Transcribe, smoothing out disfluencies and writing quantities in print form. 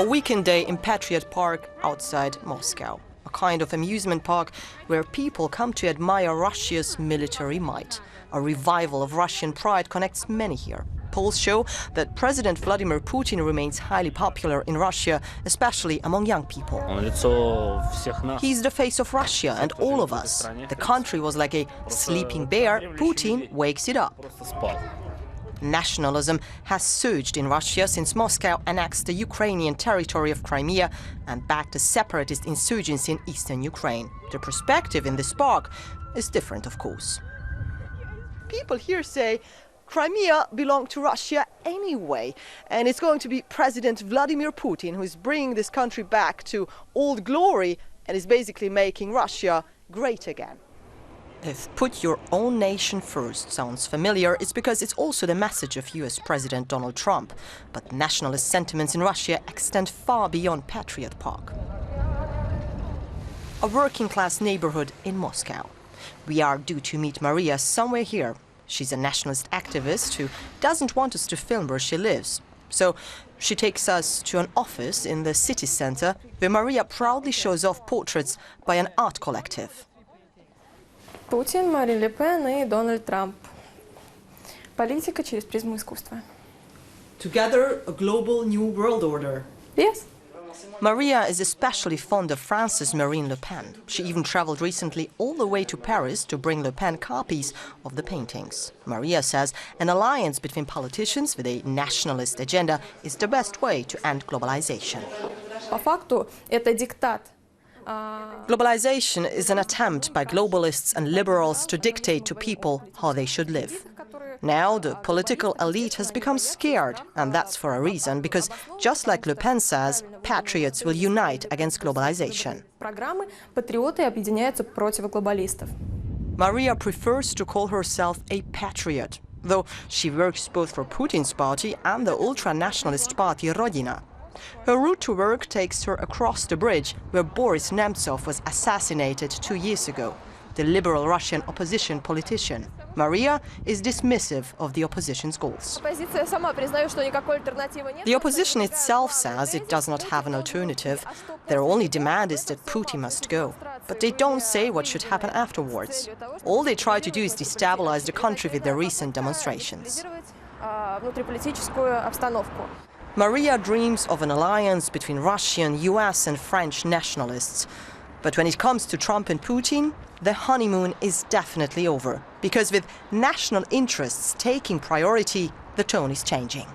A weekend day in Patriot Park outside Moscow. A kind of amusement park where people come to admire Russia's military might. A revival of Russian pride connects many here. Polls show that President Vladimir Putin remains highly popular in Russia, especially among young people. He's the face of Russia and all of us. The country was like a sleeping bear. Putin wakes it up. Nationalism has surged in Russia since Moscow annexed the Ukrainian territory of Crimea and backed a separatist insurgency in eastern Ukraine. The perspective in this park is different, of course. People here say Crimea belonged to Russia anyway, and it's going to be President Vladimir Putin who is bringing this country back to old glory and is basically making Russia great again. If put your own nation first sounds familiar, it's because it's also the message of US President Donald Trump. But nationalist sentiments in Russia extend far beyond Patriot Park. A working-class neighborhood in Moscow. We are due to meet Maria somewhere here. She's a nationalist activist who doesn't want us to film where she lives. So she takes us to an office in the city center where Maria proudly shows off portraits by an art collective. Путин, Марин Ле Пен и Дональд Трамп. Политика через призму искусства. Together, a global new world order. Yes. Maria is especially fond of France's Marine Le Pen. She even traveled recently all the way to Paris to bring Le Pen copies of the paintings. Maria says an alliance between politicians with a nationalist agenda is the best way to end globalization. По факту это диктат. Globalization is an attempt by globalists and liberals to dictate to people how they should live. Now the political elite has become scared, and that's for a reason, because just like Le Pen says, patriots will unite against globalization. Программы патриоты объединяются против глобалистов. Maria prefers to call herself a patriot, though she works both for Putin's party and the ultra-nationalist party Rodina. Her route to work takes her across the bridge where Boris Nemtsov was assassinated 2 years ago, the liberal Russian opposition politician. Maria is dismissive of the opposition's goals. The opposition itself says it does not have an alternative. Their only demand is that Putin must go. But they don't say what should happen afterwards. All they try to do is destabilize the country with their recent demonstrations. Maria dreams of an alliance between Russian, US and French nationalists. But when it comes to Trump and Putin, the honeymoon is definitely over. Because with national interests taking priority, the tone is changing.